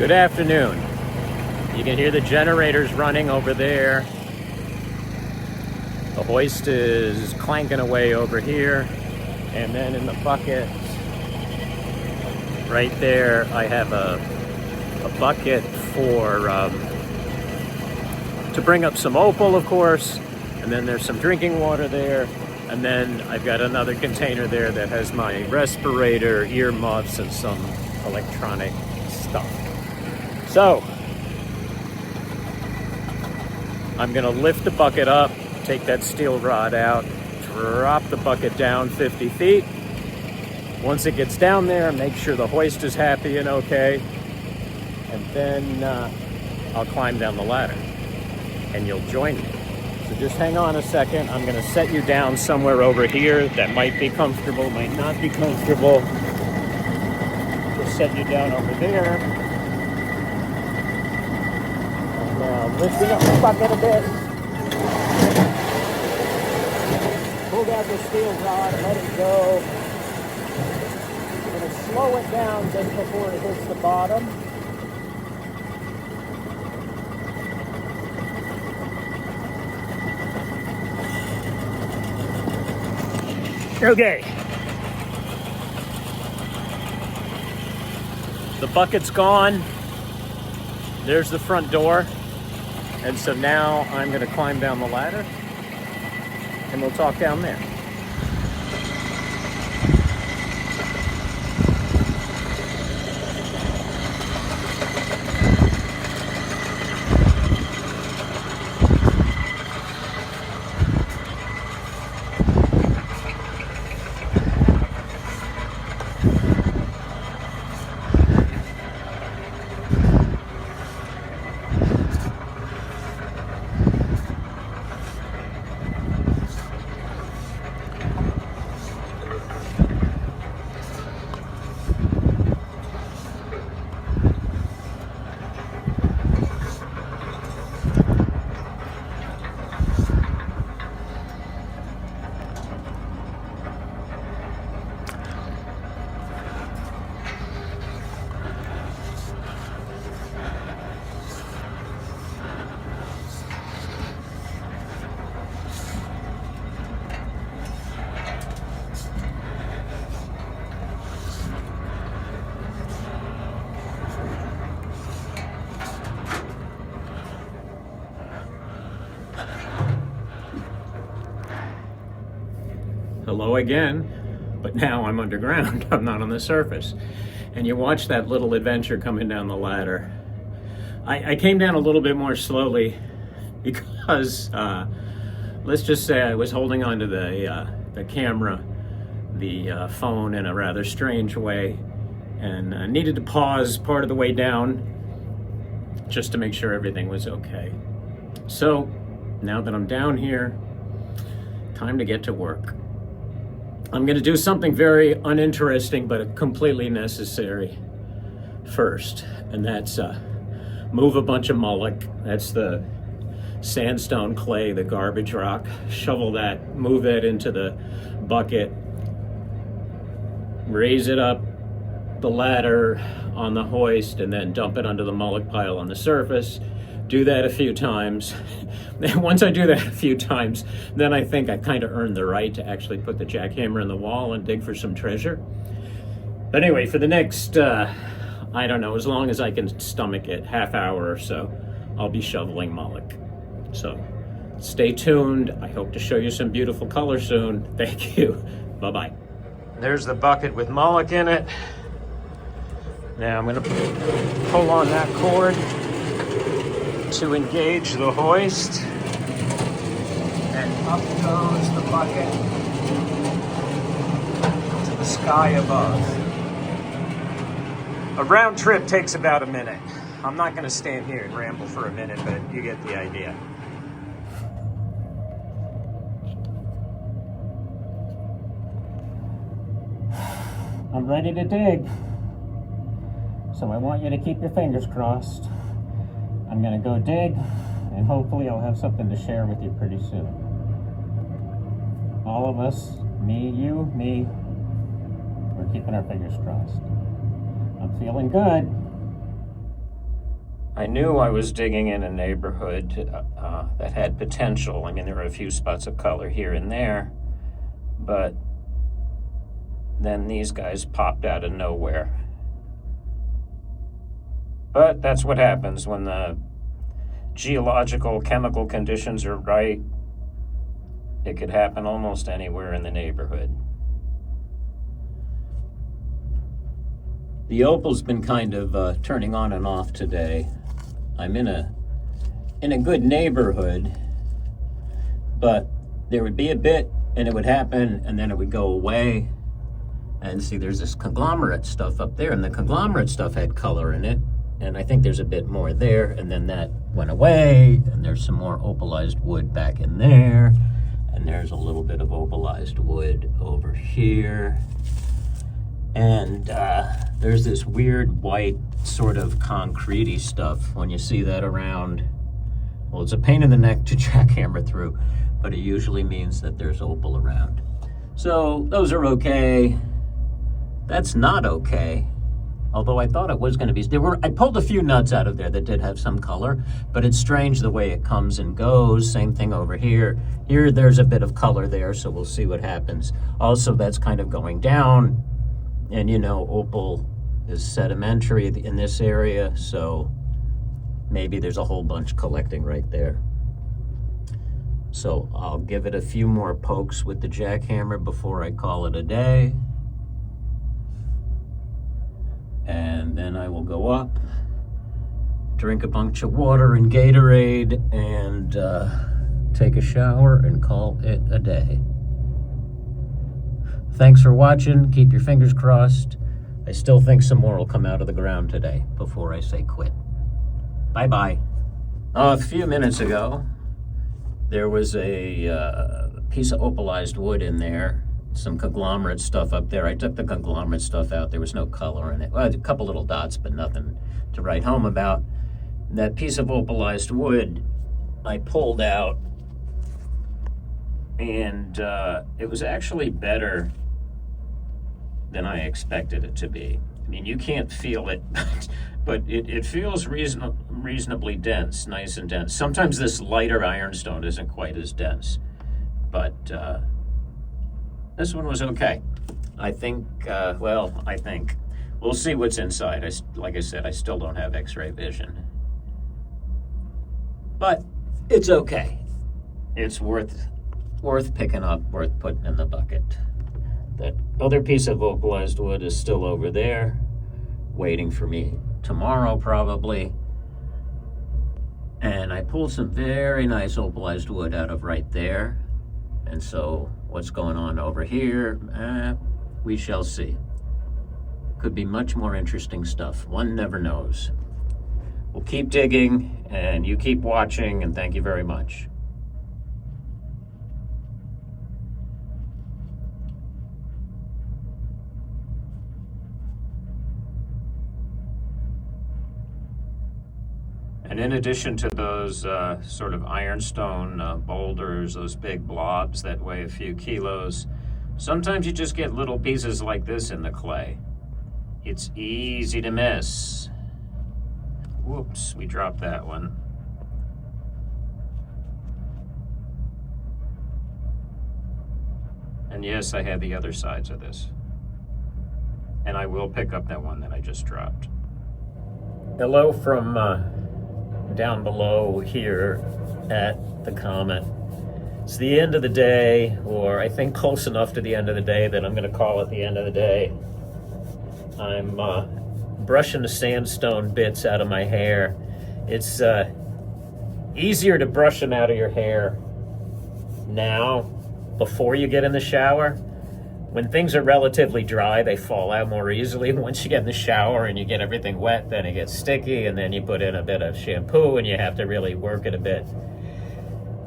Good afternoon. You can hear the generators running over there. The hoist is clanking away over here. And then in the bucket, right there, I have a bucket for to bring up some Opal, of course. And then there's some drinking water there. And then I've got another container there that has my respirator, earmuffs, and some electronic stuff. So, I'm gonna lift the bucket up, take that steel rod out, drop the bucket down 50 feet. Once it gets down there, make sure the hoist is happy and okay. And then I'll climb down the ladder and you'll join me. So just hang on a second. I'm gonna set you down somewhere over here that might be comfortable, might not be comfortable. Just set you down over there. Now lifting up the bucket a bit. Pull out the steel rod, let it go. I'm gonna slow it down just before it hits the bottom. Okay. The bucket's gone. There's the front door. And so now I'm going to climb down the ladder and we'll talk down there. Hello again, but now I'm underground. I'm not on the surface. And you watch that little adventure coming down the ladder. I came down a little bit more slowly because let's just say I was holding onto the camera, the phone in a rather strange way, and needed to pause part of the way down just to make sure everything was okay. So now that I'm down here, time to get to work. I'm going to do something very uninteresting but completely necessary first, and that's move a bunch of mullock. That's the sandstone clay, the garbage rock. Shovel that, move it into the bucket, raise it up the ladder on the hoist, and then dump it under the mullock pile on the surface. Do that a few times. Once I do that a few times, then I think I kind of earned the right to actually put the jackhammer in the wall and dig for some treasure. But anyway, for the next, I don't know, as long as I can stomach it, half hour or so, I'll be shoveling mullock. So stay tuned. I hope to show you some beautiful color soon. Thank you. Bye-bye. There's the bucket with mullock in it. Now I'm going to pull on that cord to engage the hoist, and up goes the bucket to the sky above. A round trip takes about a minute. I'm not going to stand here and ramble for a minute, but you get the idea. I'm ready to dig, so I want you to keep your fingers crossed. I'm gonna go dig, and hopefully I'll have something to share with you pretty soon. All of us, me, you, me, we're keeping our fingers crossed. I'm feeling good. I knew I was digging in a neighborhood that had potential. I mean, there were a few spots of color here and there, but then these guys popped out of nowhere. But that's what happens when the geological, chemical conditions are right. It could happen almost anywhere in the neighborhood. The opal's been kind of turning on and off today. I'm in a good neighborhood, but there would be a bit and it would happen and then it would go away. And see, there's this conglomerate stuff up there, and the conglomerate stuff had color in it, and I think there's a bit more there, and then that went away, and there's some more opalized wood back in there, and there's a little bit of opalized wood over here, and there's this weird white sort of concrete-y stuff. When you see that around, well, it's a pain in the neck to jackhammer through, but it usually means that there's opal around. So those are okay. That's not okay. Although I thought it was going to be. I pulled a few nuts out of there that did have some color, but it's strange the way it comes and goes. Same thing over here. Here, there's a bit of color there, so we'll see what happens. Also, that's kind of going down, and you know, opal is sedimentary in this area, so maybe there's a whole bunch collecting right there. So I'll give it a few more pokes with the jackhammer before I call it a day. And then I will go up, drink a bunch of water and Gatorade, and take a shower and call it a day. Thanks for watching. Keep your fingers crossed. I still think some more will come out of the ground today before I say quit. Bye-bye. A few minutes ago, there was a piece of opalized wood in there. Some conglomerate stuff up there. I took the conglomerate stuff out. There was no color in it. Well, a couple little dots, but nothing to write home about. That piece of opalized wood I pulled out, and it was actually better than I expected it to be. I mean, you can't feel it, but it feels reasonably dense, nice and dense. Sometimes this lighter ironstone isn't quite as dense, but this one was okay. I think, I think. We'll see what's inside. Like I said, I still don't have X-ray vision. But it's okay. It's worth picking up, worth putting in the bucket. That other piece of opalized wood is still over there, waiting for me tomorrow probably. And I pulled some very nice opalized wood out of right there. And so what's going on over here, we shall see. Could be much more interesting stuff. One never knows. We'll keep digging, and you keep watching, and thank you very much. And in addition to those sort of ironstone boulders, those big blobs that weigh a few kilos, sometimes you just get little pieces like this in the clay. It's easy to miss. Whoops, we dropped that one. And yes, I have the other sides of this. And I will pick up that one that I just dropped. Hello from down below here at the Comet. It's the end of the day, or I think close enough to the end of the day that I'm going to call it the end of the day. I'm brushing the sandstone bits out of my hair. It's easier to brush them out of your hair now before you get in the shower. When things are relatively dry, they fall out more easily. Once you get in the shower and you get everything wet, then it gets sticky, and then you put in a bit of shampoo and you have to really work it a bit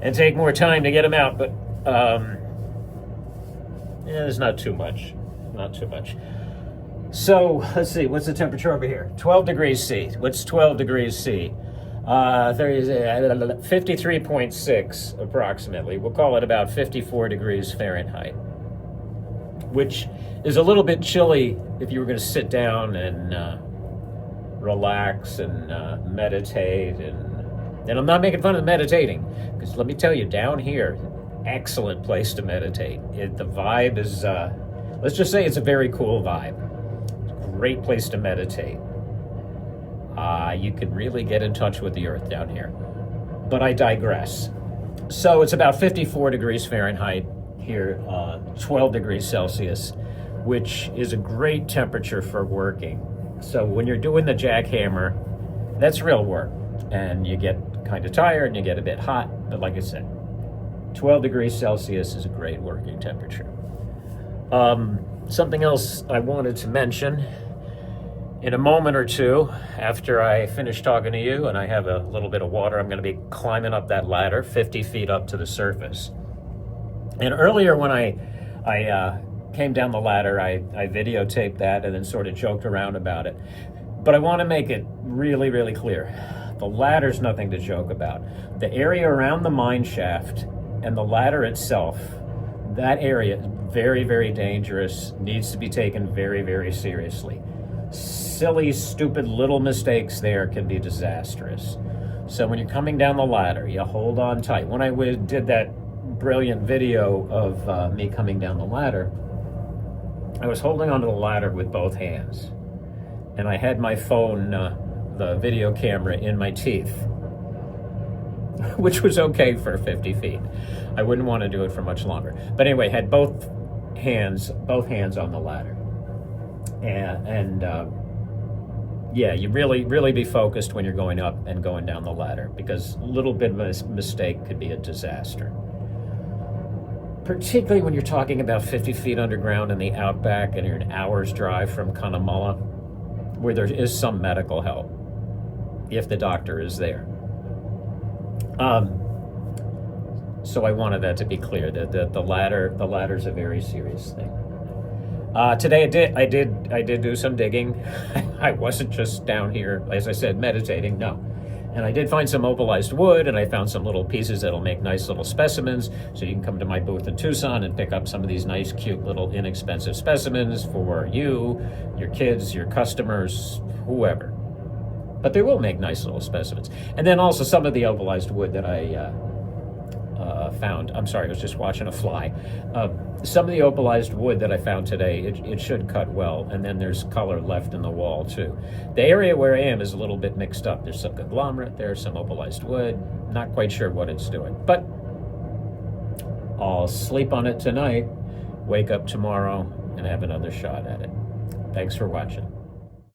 and take more time to get them out. But there's not too much. So let's see, what's the temperature over here? 12 degrees C. What's 12 degrees C? 53.6 approximately. We'll call it about 54 degrees Fahrenheit, which is a little bit chilly if you were going to sit down and relax and meditate. And I'm not making fun of meditating, because let me tell you, down here, excellent place to meditate. The vibe is, let's just say it's a very cool vibe. Great place to meditate. You can really get in touch with the earth down here. But I digress. So it's about 54 degrees Fahrenheit here, 12 degrees Celsius, which is a great temperature for working. So when you're doing the jackhammer, that's real work. And you get kind of tired and you get a bit hot. But like I said, 12 degrees Celsius is a great working temperature. Something else I wanted to mention. In a moment or two, after I finish talking to you and I have a little bit of water, I'm going to be climbing up that ladder, 50 feet up to the surface. And earlier when I came down the ladder, I videotaped that and then sort of joked around about it. But I want to make it really, really clear. The ladder's nothing to joke about. The area around the mine shaft and the ladder itself, that area is very, very dangerous, needs to be taken very, very seriously. Silly, stupid little mistakes there can be disastrous. So when you're coming down the ladder, you hold on tight. When I did that brilliant video of me coming down the ladder, I was holding onto the ladder with both hands. And I had my phone, the video camera, in my teeth, which was okay for 50 feet. I wouldn't want to do it for much longer. But anyway, had both hands on the ladder. Yeah, you really be focused when you're going up and going down the ladder, because a little bit of a mistake could be a disaster. Particularly when you're talking about 50 feet underground in the outback and you're an hour's drive from Cunnamulla, where there is some medical help, if the doctor is there. So I wanted that to be clear, that the ladder's a very serious thing. Today I did do some digging. I wasn't just down here, as I said, meditating, no. And I did find some opalized wood, and I found some little pieces that'll make nice little specimens, so you can come to my booth in Tucson and pick up some of these nice, cute, little inexpensive specimens for you, your kids, your customers, whoever. But they will make nice little specimens. And then also some of the opalized wood that I found. I'm sorry, I was just watching a fly. Some of the opalized wood that I found today, it should cut well, and then there's color left in the wall too. The area where I am is a little bit mixed up. There's some conglomerate there, some opalized wood. Not quite sure what it's doing, but I'll sleep on it tonight, wake up tomorrow, and have another shot at it. Thanks for watching.